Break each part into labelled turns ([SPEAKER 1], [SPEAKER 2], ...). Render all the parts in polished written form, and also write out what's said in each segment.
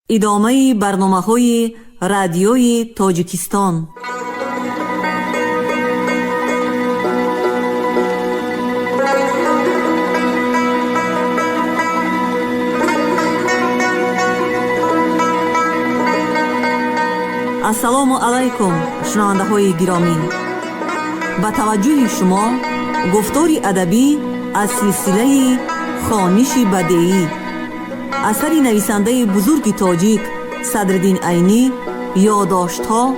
[SPEAKER 1] ادامه برنامه‌های رادیوی تاجیکستان. السلام علیکم شنونده های گرامی، با توجه شما گفتاری ادبی از سلسله خوانش بدیعی اثری نویسنده بزرگ تاجیک صدرالدین عینی، یادداشت‌ها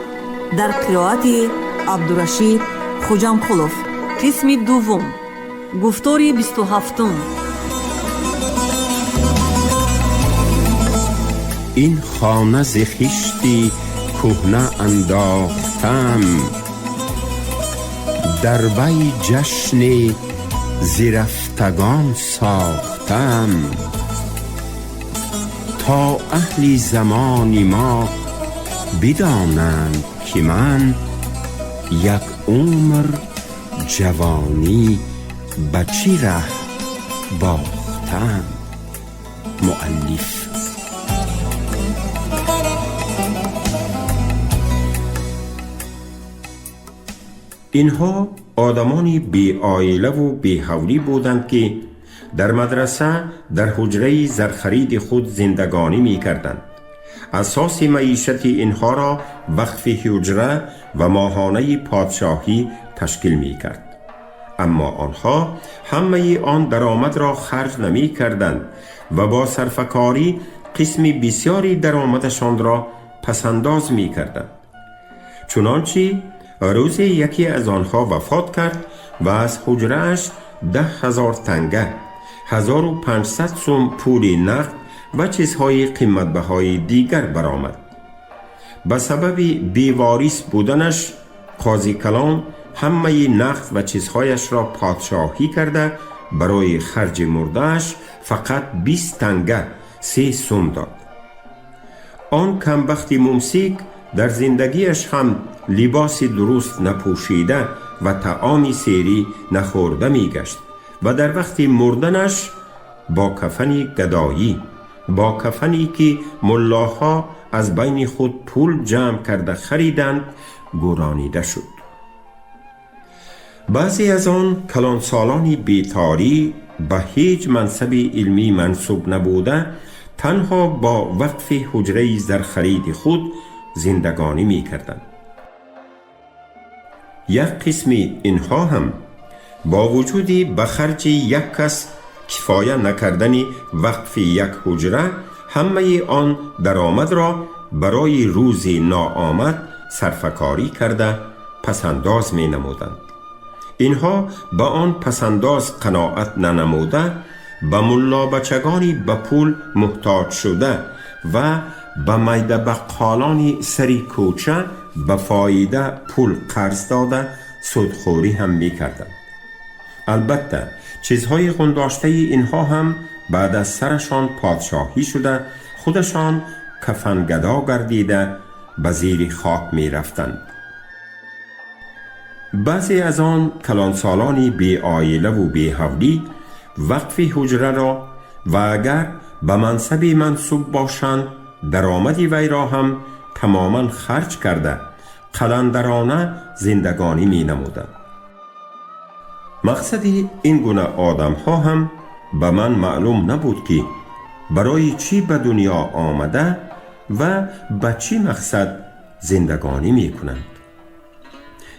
[SPEAKER 1] در قرائت عبدالرشید خوجامقلوف. قسم دوم، گفتاری 27.
[SPEAKER 2] این خانه ز خشتی کهنه انداختم، در وی جشن ز رفتگان ساختم، تا اهل زمان ما بدانند که من یک عمر جوانی به چی ره باختم. مؤلف. اینها آدمانی بی عائله و بی حولی بودند که در مدرسه در حجره زرخرید خود زندگانی می کردند. اساس معیشت اینها را وقف حجره و ماهانه پادشاهی تشکیل می کرد. اما آنها همه آن درآمد را خرج نمی کردند و با صرفه‌کاری قسم بسیاری درآمدشان را پسنداز می کردند. چنانچه روزی یکی از آنها وفات کرد و از حجره‌اش 10,000 تنگه، 1500 سوم پول نقد و چیزهای قیمت‌بهای دیگر برآمد. به سبب بیوارث بودنش قاضی کلان همه نقد و چیزهایش را پادشاهی کرده برای خرج مرده‌اش فقط 20 تنگه 3 سوم داد. آن کمبخت ممسک در زندگیش هم لباس درست نپوشیده و طعام سیری نخورده می گشت و در وقت مردنش با کفنی گدایی، با کفنی که ملاها از بین خود پول جمع کرده خریدند، گرانیده شد. بعضی از آن کلانسالانی بیتاری به هیچ منصب علمی منصوب نبوده تنها با وقف حجره زرخرید خود زندگانی می کردند. یک قسم اینها هم با وجودی به خرج یک کس کفایه نکردن وقف یک حجره همه آن درآمد را برای روز ناآمد صرفه‌کاری کرده پسنداز می نمودند. اینها به آن پسنداز قناعت ننموده به ملا بچگانی به پول محتاج شده و به میده بقالانی سری کوچه به فایده پول قرض داده سودخوری هم می کردند. البته چیزهای غنداشته اینها هم بعد از سرشان پادشاهی شده خودشان کفنگدا گردیده به زیر خاک می رفتند. بعضی از آن کلانسالانی بی عائله و بی حولی وقف حجره را و اگر به منصب منصوب باشند درآمد وی را هم تماما خرج کرده قلندرانه زندگانی می نمودند. مقصد این گونه آدم ها هم به من معلوم نبود که برای چی به دنیا آمده و به چی مقصد زندگانی می کنند.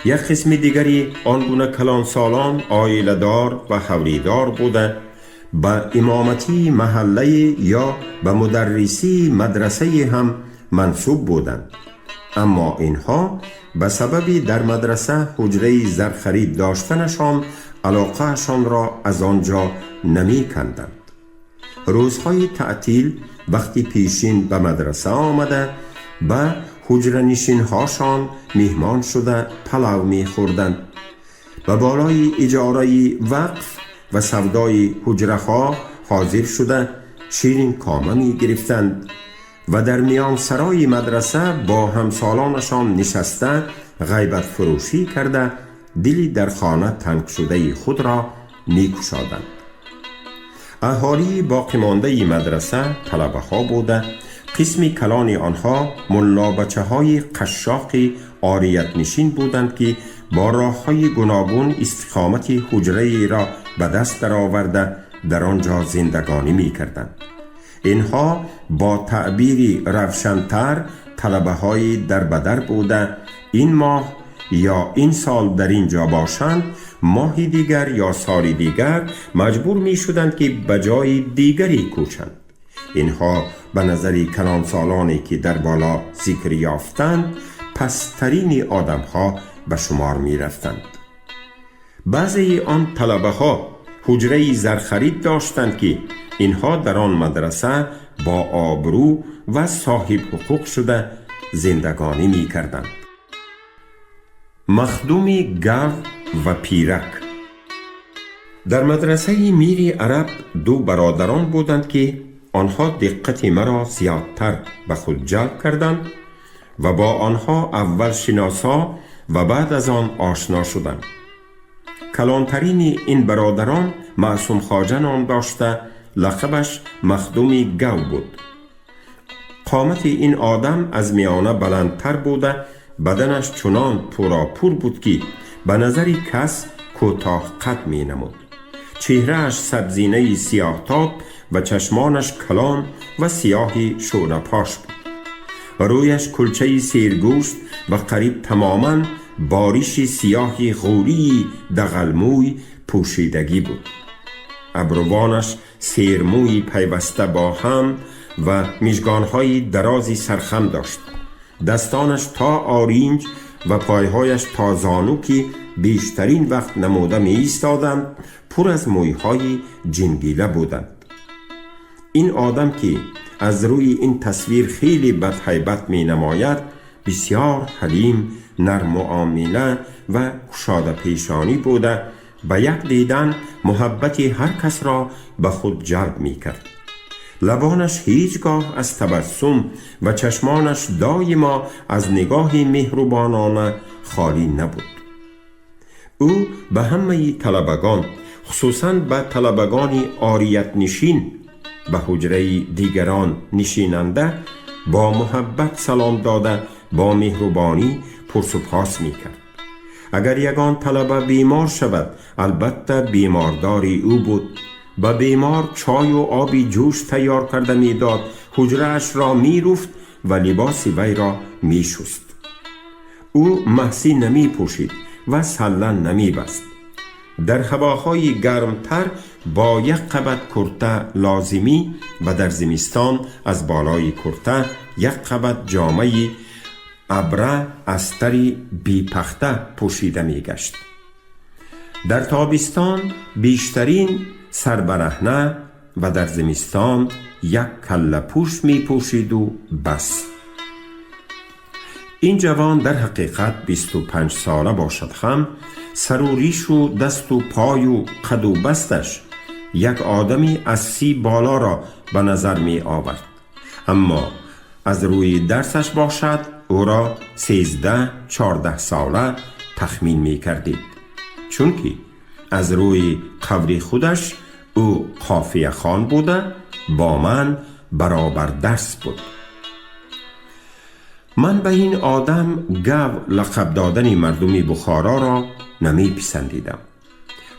[SPEAKER 2] یک قسم دیگری آن گونه کلانسالان عائله دار و حولیدار بوده به امامتی محله یا به مدرسی مدرسه هم منصوب بودند، اما اینها به سبب در مدرسه حجره زرخرید داشتنشان علاقهشان را از آنجا نمی کندند. روزهای تعطیل وقتی پیشین به مدرسه آمده به حجره نشین هاشان میهمان شده پلو می خوردند. به بالای اجاره وقف و سودای حجره ها حاضر شده شیرین کامه می گرفتند و در میان سرای مدرسه با همسالانشان نشسته غیبت فروشی کرده دلی در خانه تنگ شده خود را می کشادند. اهالی باقی مانده مدرسه طلبه ها بوده قسم کلان آنها ملا بچه های قشاق عاریت نشین بودند که با راه های گوناگون استقامت حجره را به دست درآورده در آنجا زندگانی می کردند. اینها با تعبیری روشن‌تر طلبه های در بدر بوده این ماه یا این سال در اینجا باشند، ماهی دیگر یا سالی دیگر مجبور می شدند که به جای دیگری کوچند. اینها به نظر کلان سالانی که در بالا ذکر یافتند پسترین آدم ها به شمار می رفتند. بعضی آن طلبه ها حجره زرخرید داشتند که اینها در آن مدرسه با آبرو و صاحب حقوق شده زندگانی می کردند. مخدوم گو و پیرک. در مدرسه میر عرب دو برادران بودند که آنها دقت مرا زیادتر به خود جلب کردند و با آنها اول شناسا و بعد از آن آشنا شدند. کلانترین این برادران معصوم خواجه نام داشته، لقبش مخدوم گو بود. قامت این آدم از میانه بلندتر بوده، بدنش چنان پوراپور بود که به نظر کس کوتاه قد می نمود. چهرهش سبزینه سیاه‌تاب و چشمانش کلان و سیاهی شورپاش بود. رویش کلچه سیرگوشت و قریب تماما باریش سیاهی غوری دغلموی پوشیدگی بود. ابروانش سیرموی پیوسته با هم و میشگانهای درازی سرخم داشت. دستانش تا آرینج و پایهایش تا زانو که بیشترین وقت نموده می ایستادند پر از مویهای جنگیله بودند. این آدم که از روی این تصویر خیلی بدهیبت می نماید بسیار حلیم، نرم معامله و گشاده پیشانی بوده، به یک دیدن محبت هر کس را به خود جلب می کرد. لبانش هیچگاه از تبسم و چشمانش دایما از نگاه مهربانانه خالی نبود. او به همه طلبگان، خصوصاً به طلبگان عاریت نشین به حجره دیگران نشیننده، با محبت سلام داده با مهربانی پرسپاس می کرد. اگر یگان طلبه بیمار شود، البته بیمارداری او بود، به بیمار چای و آبی جوش تیار کرده می داد، حجره‌اش را می رفت و لباس وی را می شست. او محسی نمی پوشید و سلن نمی بست. در هواهای گرمتر با یک قبط کرته لازمی و در زمستان از بالای کرته یک قبط جامه ابره استری بی پخته پوشیده می گشت. در تابستان بیشترین سربرهنه و در زمستان یک کله پوش می پوشید و بس. این جوان در حقیقت 25 ساله باشد هم سر و ریش و دست و پای و قد و بستش یک آدمی از 30 بالا را به نظر می آورد، اما از روی درسش باشد او را 13-14 ساله تخمین می کردید، چون که از روی قوری خودش او قافیه خوان بوده، با من برابر درس بود. من به این آدم گو لقب دادن مردمی بخارا را نمی پسندیدم.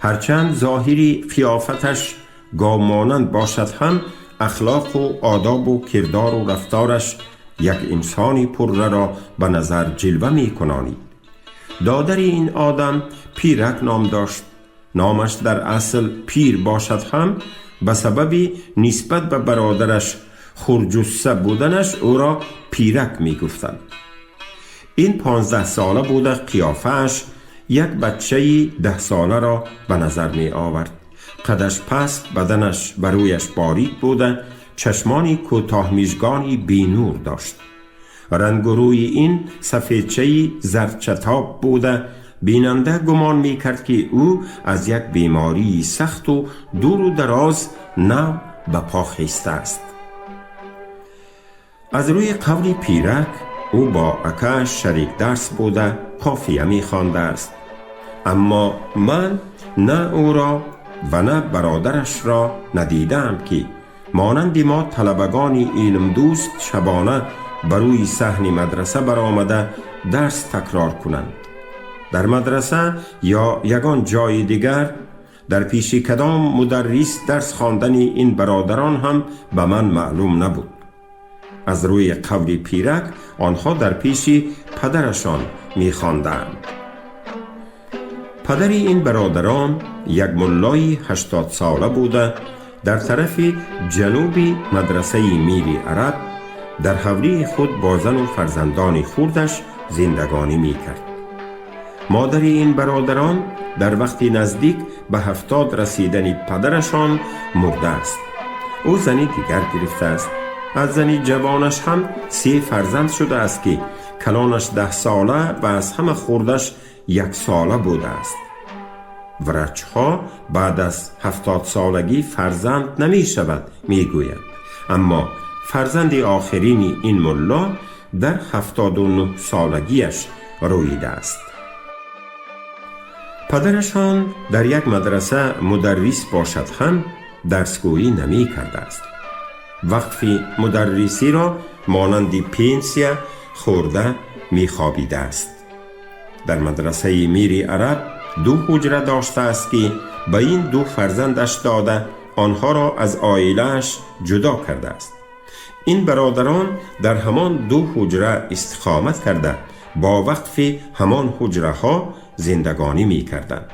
[SPEAKER 2] هرچند ظاهری قیافتش گاومانند باشد هم اخلاق و آداب و کردار و رفتارش یک انسانی پره را به نظر جلوه می کنانید. دادر این آدم پیرک نام داشت. نامش در اصل پیر باشد هم به سبب نسبت به برادرش خرجسته بودنش او را پیرک می گفتند. این 15 ساله بوده، قیافه‌اش یک بچه 10 ساله را به نظر می آورد. قدش پست، بدنش بر رویش باریک بوده، چشمانی کوتاه میزگانی بی نور داشت. رنگ و روی این سفیدچه زرچتاب بوده، بیننده گمان می کرد که او از یک بیماری سخت و دور و دراز نو به پا خیسته است. از روی قول پیرک او با اکش شریک درس بوده، قافیه می خوانده است، اما من نه او را و نه برادرش را ندیدم که مانند ما طلبگان علم دوست شبانه بروی صحن مدرسه برآمده درس تکرار کنند. در مدرسه یا یگان جای دیگر در پیش کدام مدرس درس خواندن این برادران هم به من معلوم نبود. از روی قول پیرک آنها در پیش پدرشان می‌خواندند. پدر این برادران یک ملای 80 ساله بوده در طرف جنوبی مدرسه میری عرب در حولی خود با زن و فرزندان خردش زندگانی می‌کرد. مادر این برادران در وقت نزدیک به 70 رسیدن پدرشان مرده است. او زنی دیگر گرفته است. از زنی جوانش هم 3 فرزند شده است که کلانش 10 ساله و از همه خردش 1 ساله بوده است. ورچها بعد از 70 سالگی فرزند نمی شود می گوید. اما فرزند آخرین این ملا در 79 سالگیش رویده است. پدرشان در یک مدرسه مدرس باشد هم درسگویی نمی کرده است. وقف مدرسی را مانند پنسیه خورده می خوابیده است. در مدرسه میری عرب 2 حجره داشته است که به این 2 فرزندش داده آنها را از عائله‌اش جدا کرده است. این برادران در همان 2 حجره استقامت کرده با وقف همان حجره ها زندگانی می کردند.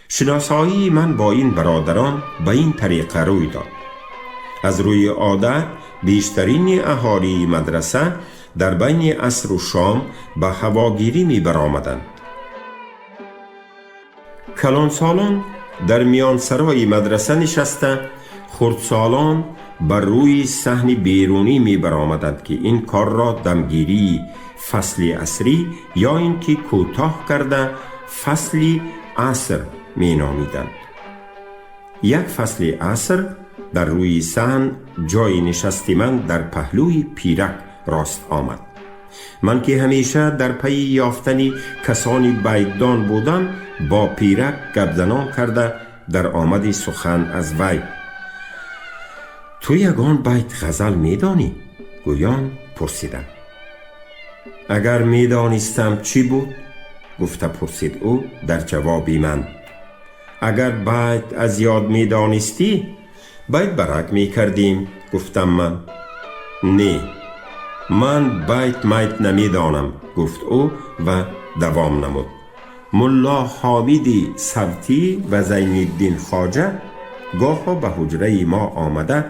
[SPEAKER 2] شناسایی من با این برادران به این طریقه روی داد. از روی عادت بیشترین اهالی مدرسه در بین عصر و شام به هواگیری می برآمدند. کلانسالان در میان سرای مدرسه نشسته خردسالان بر روی صحن بیرونی می برآمدند که این کار را دمگیری فصل عصری یا اینکه کوتاه کرده فصل عصر می نامیدند. یک فصل عصر در روی صحن جای نشست من در پهلوی پیرک راست آمد. من که همیشه در پی یافتن کسانی بیتدان بودم با پیرک گپزنان کرده در آمد سخن از وی: تو یگان بیت غزل میدانی؟ گویان پرسیدم. اگر میدانستم چی بود؟ گفته پرسید او در جوابی من. اگر بیت از یاد میدانستی بیت برک میکردیم. گفتم من نه، من بیت نمیدانم، گفت او و دوام نمود. ملا حامد سبتی و زین الدین خواجه گاهی به حجره ما آمده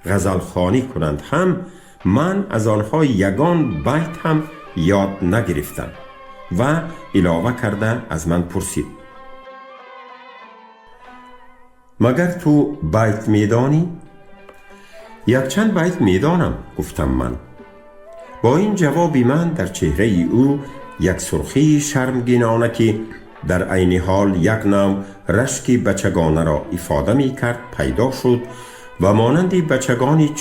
[SPEAKER 2] غزل خوانی کنند، هم من از آنها یگان بیت هم یاد نگرفتم. و علاوه کرده از من پرسید: مگر تو بیت میدانی؟ یک چند بیت میدانم، گفتم من. با این جوابی من در چهره او یک سرخی شرمگینانه که در عین حال یک نوع رشک بچگانه را افاده می کرد پیدا شد و مانند بچگانی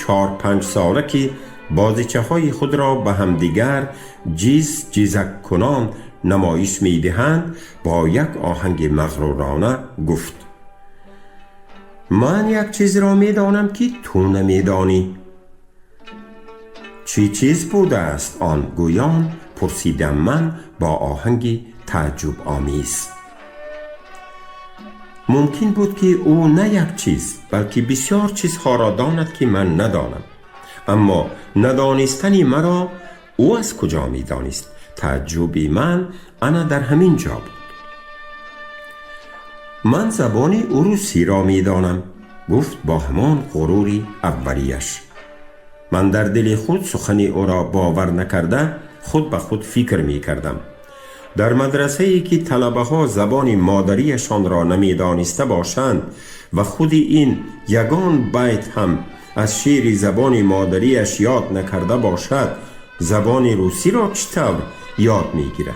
[SPEAKER 2] 4-5 ساله که بازیچه های خود را به همدیگر جیزک کنان نمایش می دهند با یک آهنگ مغرورانه گفت: من یک چیز را می دانم که تو نمی دانی. چی چیز بوده است آن؟ گویان پرسیدم من با آهنگ تعجب آمیز. ممکن بود که او نه یک چیز بلکه بسیار چیزها را داند که من ندانم، اما ندانستنی مرا او از کجا می دانست؟ تعجبی من انا در همین جا بود. من زبان روسی را می دانم، گفت با همان غروری اولیش. من در دل خود سخن او را باور نکرده خود به خود فکر می کردم. در مدرسه ای که طلبه ها زبان مادریشان را نمی دانسته باشند و خود این یگان بیت هم از شعر زبان مادریش یاد نکرده باشد، زبان روسی را چطور یاد می گیرد؟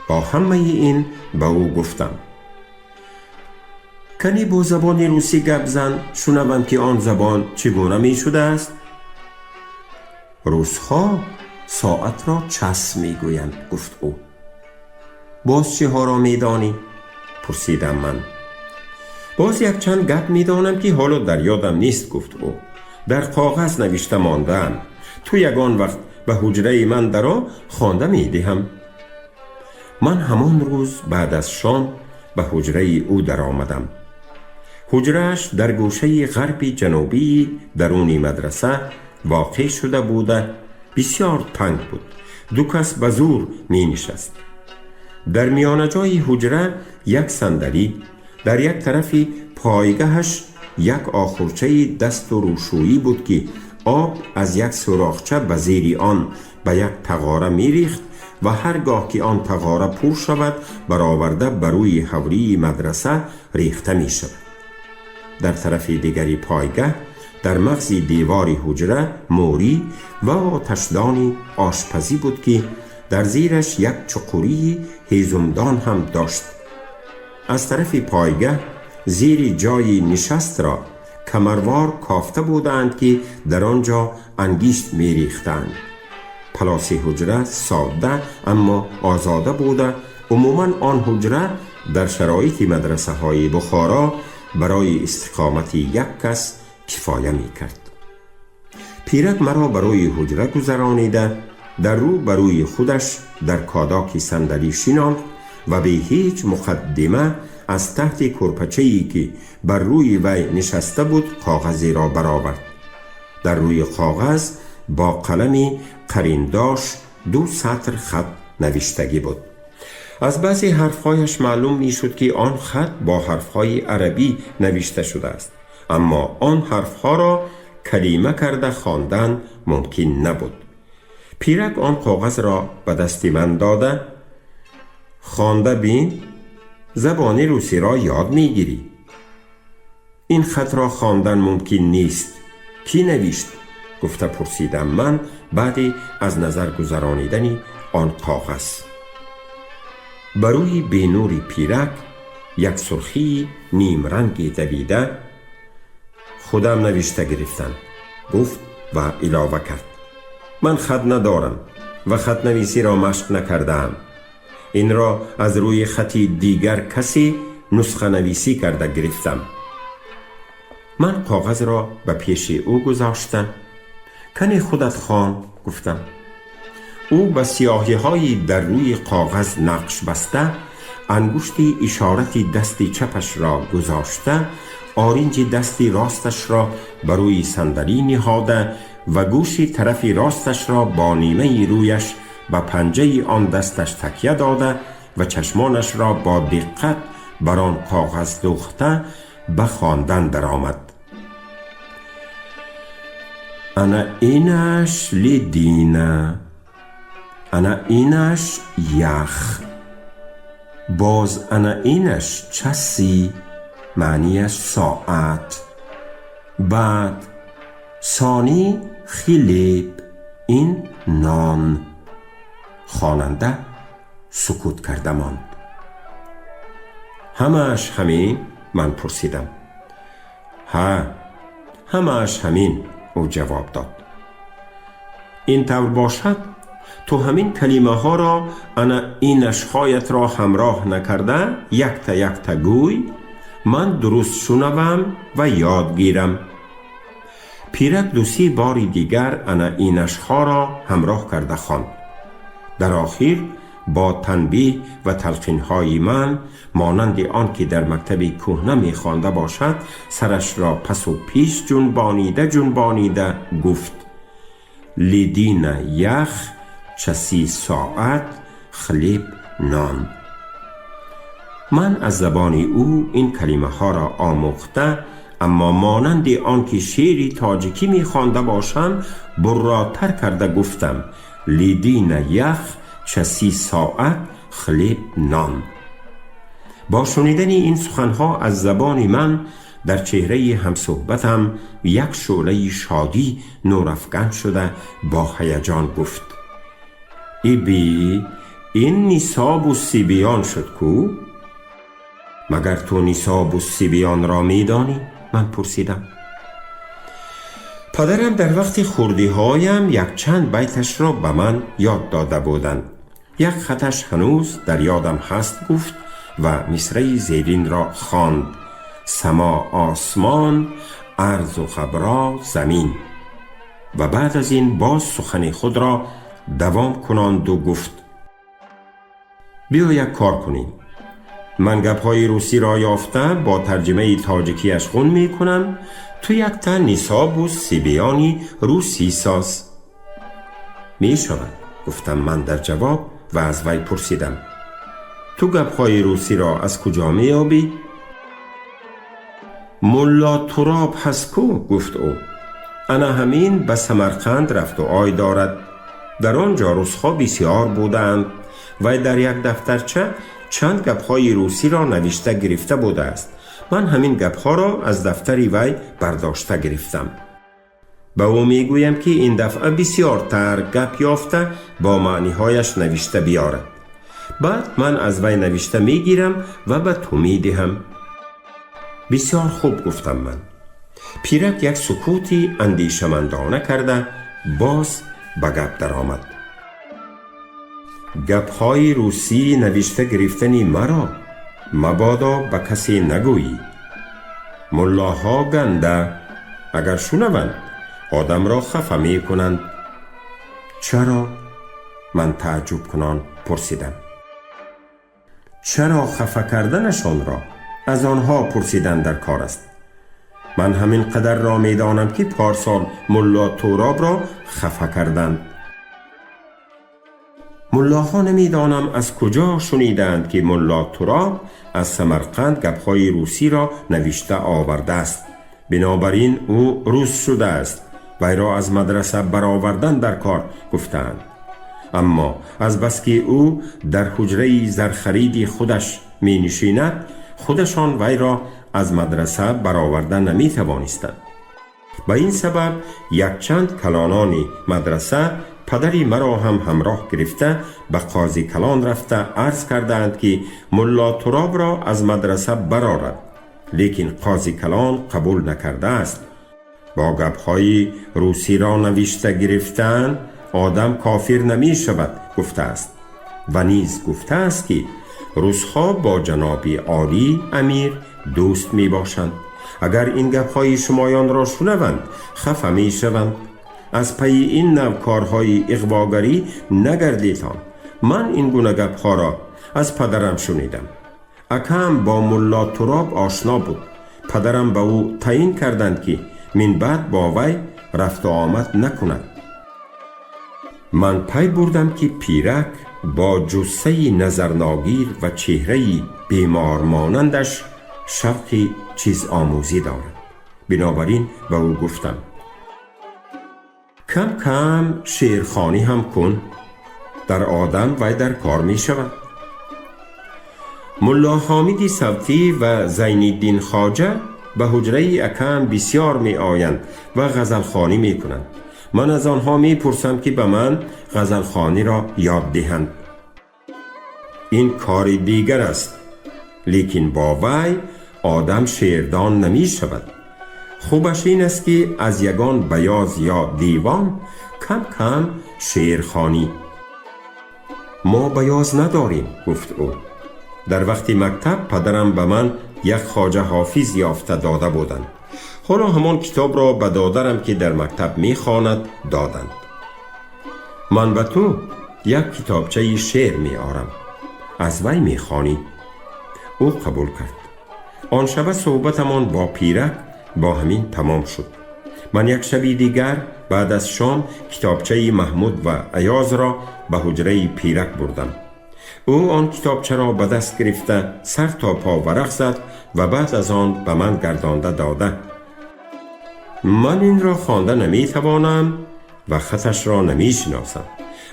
[SPEAKER 2] با همه این به او گفتم: کنی با زبان روسی گپ زن، شنوم که آن زبان چگونه می شده است؟ روس‌ها ساعت را چس می گویند، گفت او. باز چه ها را می دانی؟ پرسیدم من. باز یک چند گپ می دانم که حالا در یادم نیست. گفت او. در کاغذ نوشته ماندم، تو یگان وقت به حجره من درآ خوانده می دهم. من همان روز بعد از شام به حجره او در آمدم. حجرهش در گوشه غرب جنوبی درون مدرسه واقع شده بوده، بسیار تنگ بود. دو کس به زور می نشست. در میان جای حجره یک صندلی، در یک طرف پایگاهش یک آخرچه دست و روشویی بود که آب از یک سوراخچه به زیر آن به یک تغاره می ریخت و هرگاه که آن تغاره پر شود برآورده بر روی حوری مدرسه ریخته می شود. در طرف دیگری پایگاه در مغز دیوار حجره موری و آتشدان آشپزی بود که در زیرش یک چقوری هیزمدان هم داشت. از طرف پایگاه زیر جای نشست را کمروار کافته بودند که در آنجا انگشت می ریختند. پلاس حجره ساده اما آزاده بوده. عموما آن حجره در شرایط مدرسه های بخارا برای استقامت یک کس کفایه می کرد. پیرک مرا برای حجره گذرانیده در رو بروی خودش در کاداک صندلی شیناند و به هیچ مقدمه از تحت کرپچه‌ای که بر روی وی نشسته بود کاغذی را برآورد. در روی کاغذ با قلمی قرینداش 2 سطر خط نوشتگی بود. از بعضی حرفهایش معلوم می شد که آن خط با حرفهای عربی نوشته شده است، اما آن حرفها را کلمه کرده خواندن ممکن نبود. پیرک آن کاغذ را به دست من داده، خوانده بین، زبان روسی را یاد می گیری. این خط را خواندن ممکن نیست. کی نوشت؟ گفته پرسیدم من بعد از نظر گذرانیدن آن کاغذ. بروی بینوری پیرک یک سرخی نیم رنگی دویده، خودم نوشته گرفتم، گفت و علاوه کرد. من خط ندارم و خط نویسی را مشق نکردم. این را از روی خطی دیگر کسی نسخه نویسی کرده گرفتم. من کاغذ را به پیش او گذاشتم. کنی خودت خوان، گفتم. او به سیاهی های در روی کاغذ نقش بسته، انگشتی اشارتی دستی چپش را گذاشته، آرنج دستی راستش را بر روی صندلی نهاده و گوشی طرف راستش را با نیمه رویش به پنجه آن دستش تکیه داده و چشمانش را با دقت بر آن کاغذ دوخته به خواندن درآمد. انا اینش لیدینه، انا اینش یخ، باز انا اینش چسی، معنیش ساعت، بعد ثانی خلیب، این نان. خواننده سکوت کرده ماند. همش همین؟ من پرسیدم. ها، همش همین، او جواب داد. این طور باشد تو همین کلمه ها را انا اینش هایت را همراه نکرده یک تا گوی، من درست شنوم و یاد گیرم. پیرک 2-3 بار دیگر انا اینش ها را همراه کرده خواند. در آخر با تنبیه و تلقین های من مانند آن که در مکتب کهنه می خوانده باشد سرش را پس و پیش جنبانیده گفت: لیدین یخ، چسی ساعت، خلیب نان. من از زبان او این کلمه ها را آموخته، اما مانند آن که شعری تاجیکی می خوانده باشم براتر کرده گفتم: لیدین یخ، چسی ساعت، خلیب نان. با شنیدن این سخنها از زبان من در چهره همصحبتم یک شعله شادی نورافکن شده با هیجان گفت: ایبی، این نصاب الصبیان شد کو؟ مگر تو نصاب الصبیان را میدانی؟ من پرسیدم. پدرم در وقت خردی هایم یک چند بیتش را به من یاد داده بودند. یک خطش هنوز در یادم هست گفت و مصرع زیرین را خواند: سما آسمان، ارض و خبرا زمین. و بعد از این باز سخن خود را دوام کناند و گفت: بیا یک کار کنیم. من گپ‌های روسی را یافته با ترجمه تاجیکیش خون می کنم، تو یک تن نصاب و سیبیانی روسی ساز. می شود، گفتم من در جواب و از وی پرسیدم: تو گپ‌های روسی را از کجا می یابی؟ ملا تراب هست کو، گفت او. انا همین به سمرقند رفت و آی دارد. در آنجا روس‌ها بسیار بودند و در یک دفترچه چند گپ‌های روسی را نوشته گرفته بوده است. من همین گپ‌ها را از دفتری وی برداشته گرفتم. به او میگویم که این دفعه بسیارتر گپ یافته با معنی‌هایش نوشته بیارد. بعد من از وی نوشته میگیرم و به تو میدهم. بسیار خوب، گفتم من. پیرک یک سکوتی اندیشمندانه کرده باز به گپ در آمد. گپ‌های روسی نوشته گرفتنی مرا مبادا به کسی نگویی. ملاها گنده اگر شنوند آدم را خفه می کنند. چرا؟ من تعجب کنان پرسیدم. چرا خفه کردنشان را از آنها پرسیدن در کار است؟ من همین قدر را می دانم که پارسال ملا تراب را خفه کردند. ملاها نمی دانم از کجا شنیدند که ملا تراب از سمرقند گپ‌های روسی را نوشته آورده است. بنابراین او روس شده است. وی را از مدرسه برآوردن در کار گفتند. اما از بس که او در حجره زرخرید خودش می نشیند، خودشان وی را از مدرسه برآوردن نمی توانستند. به این سبب یک چند کلانان مدرسه پدری مرا هم همراه گرفته به قاضی کلان رفته عرض کردند که ملا تراب را از مدرسه برآرد، لیکن قاضی کلان قبول نکرده است. با گپ‌های روسی را نوشته گرفتن آدم کافر نمی شود گفته است و نیز گفته است که روس‌ها با جناب عالی امیر دوست می باشند. اگر این گپ‌های شمایان را شنوند خفه می شوند. از پی این نوع کارهای اغواگری نگردیدان. من این گونه گپ‌ها را از پدرم شنیدم. اکم با ملا تراب آشنا بود. پدرم به او تعیین کردند که من بعد با وی رفت و آمد نکند. من پی بردم که پیرک با جثه نظرناگیر و چهره بیمار مانندش شوق چیز آموزی دارد. بنابراین به او گفتم: کم کم شعرخوانی هم کن. در آدم وی در کار می شود. ملا حامد صوتی و زین الدین خواجه به حجره اکم بسیار می آیند و غزلخوانی می کنند. من از آنها می پرسم که به من غزلخوانی را یاد دهند. این کار دیگر است، لیکن با وی آدم شعردان نمی شود. خوبش این است که از یگان بیاز یا دیوان کم کم شعرخوانی. ما بیاز نداریم، گفت او. در وقت مکتب پدرم به من یک خواجه حافظ یافته داده بودند. حالا همان کتاب را به دادرم که در مکتب می خواند دادند. من به تو یک کتابچه شعر می آرم، از وی می خوانی. او قبول کرد. آن شب صحبتمان با پیرک با همین تمام شد. من یک شبی دیگر بعد از شام کتابچه محمود و ایاز را به حجره پیرک بردم. او آن کتابچه را به دست گرفته سر تا پا ورق زد و بعد از آن به من گردانده داده. من این را خوانده نمی توانم و خطش را نمی شناسم.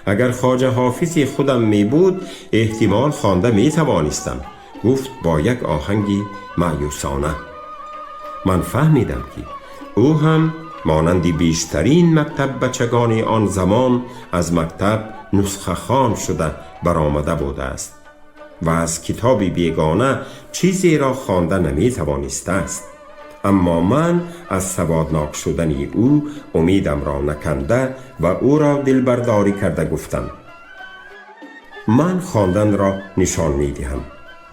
[SPEAKER 2] اگر خواجه حافظی خودم می بود احتمال خوانده می توانستم، گفت با یک آهنگی مایوسانه. من فهمیدم که او هم مانند بیشترین مکتب بچگان آن زمان از مکتب نسخه خوان شده برآمده بوده است و از کتابی بیگانه چیزی را خوانده نمی توانسته است. اما من از سوادناک شدن او امیدم را نکنده و او را دلبرداری کرده گفتم: من خواندن را نشان می دهم.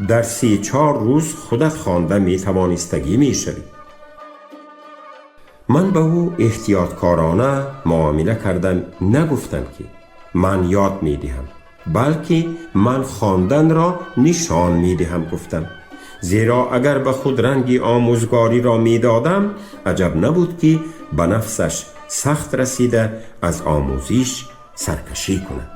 [SPEAKER 2] در 3-4 روز خودت خوانده می توانستگی می شوی. من به او احتیاطکارانه معامله کردم، نگفتم که من یاد می دهم، بلکه من خواندن را نشان می دهم گفتم. زیرا اگر به خود رنگی آموزگاری را می دادم، عجب نبود که به نفسش سخت رسیده از آموزش سرکشی کند.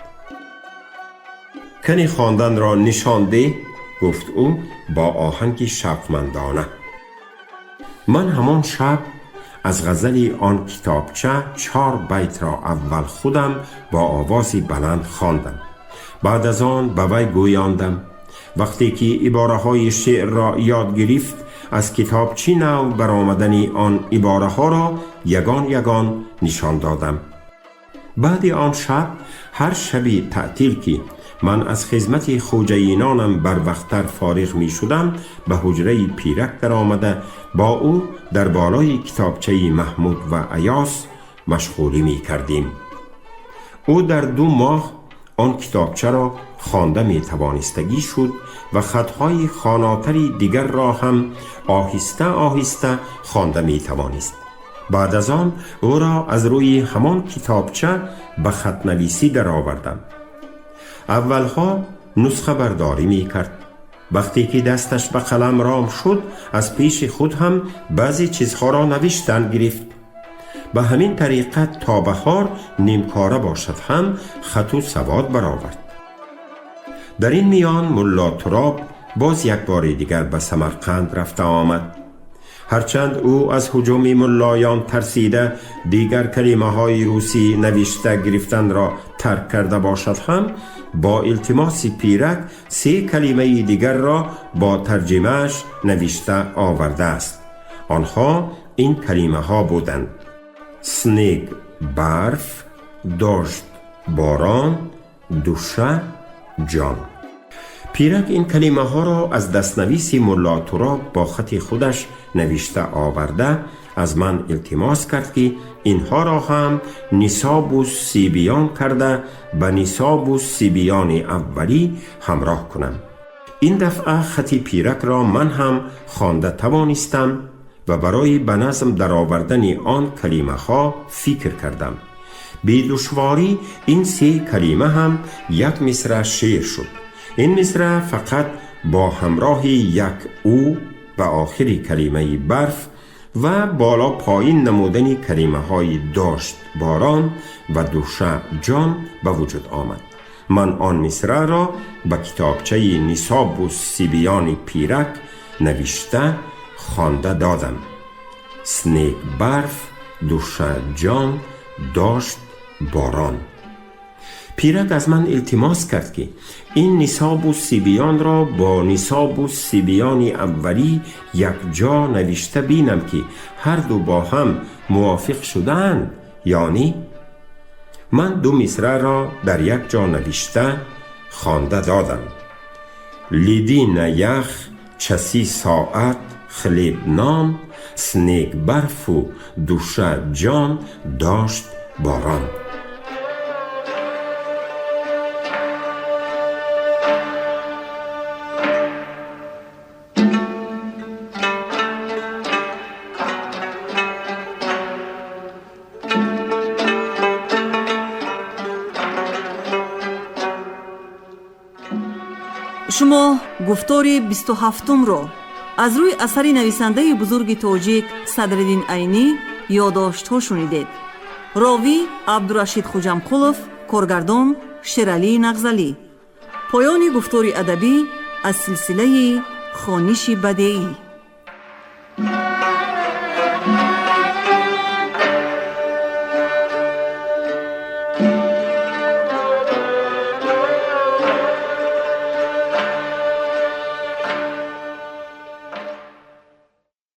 [SPEAKER 2] کنی خواندن را نشان ده، گفت او با آهنگ شوقمندانه. من همان شب از غزل آن کتابچه 4 بیت را اول خودم با آوازی بلند خواندم. بعد از آن به وی گویاندم. وقتی که عباره های شعر را یاد گرفت، از کتابچه نو برآمدن آن عباره ها را یگان یگان نشان دادم. بعد آن شب هر شب تعطیل که من از خدمت خوجینانم بر وقتر فارغ می شدم، به حجره پیرک در آمده با او در بالای کتابچه محمود و ایاس مشغولی می کردیم. او در 2 ماه آن کتابچه را خوانده می توانستگی شد و خطهای خواناتری دیگر را هم آهسته آهسته خوانده می توانست. بعد از آن او را از روی همان کتابچه به خط نویسی در آوردم. اولها نسخه برداری می کرد. وقتی که دستش به قلم رام شد، از پیش خود هم بعضی چیزها را نوشتن گرفت. به همین طریقت تا بهار نیمکاره باشد هم خط و سواد برآورد. در این میان ملا تراب باز یک بار دیگر به سمرقند رفته آمد. هرچند او از هجوم ملایان ترسیده دیگر کلمه های روسی نوشته گرفتن را ترک کرده باشد هم، با التماس پیرک 3 کلمه دیگر را با ترجمهش نوشته آورده است. آنها این کلمه ها بودند: سنگ برف، دشت باران، دوشه جان. پیرک این کلمه ها را از دستنویس ملا تراب با خط خودش نوشته آورده از من التماس کرد که اینها را هم نصاب و سیبیان کرده به نصاب و سیبیان اولی همراه کنم. این دفعه خط پیرک را من هم خوانده توانستم و برای به نظم در آوردن آن کلمه ها فکر کردم. بی دشواری این 3 کلمه هم یک مصرع شعر شد. این مصرع فقط با همراه یک او به آخری کلمه برف و بالا پایین نمودن کلمه های داشت باران و دوشه جان به وجود آمد. من آن مصرع را به کتابچه نصاب و سیبیان پیرک نوشته خوانده دادم. سنگ برف، دوشه جان، داشت باران. پیرک از من التماس کرد که این نصاب و سیبیان را با نصاب و سیبیان اولی یک جا نوشته بینم که هر دو با هم موافق شدند. یعنی من 2 مصرع را در یک جا نوشته خوانده دادم. لیدین یخ چسی ساعت خلیب نام، سنگ برف و دوشه جان، داشت باران.
[SPEAKER 1] شما گفتار 27 را از روی اثر نویسنده بزرگ تاجیک صدرالدین عینی یادداشت‌ها شنیدید. راوی عبدالرشید خوجمقلوف، کارگردان شیرعلی نغزلی. پایان گفتار ادبی از سلسله خوانش بدیعی.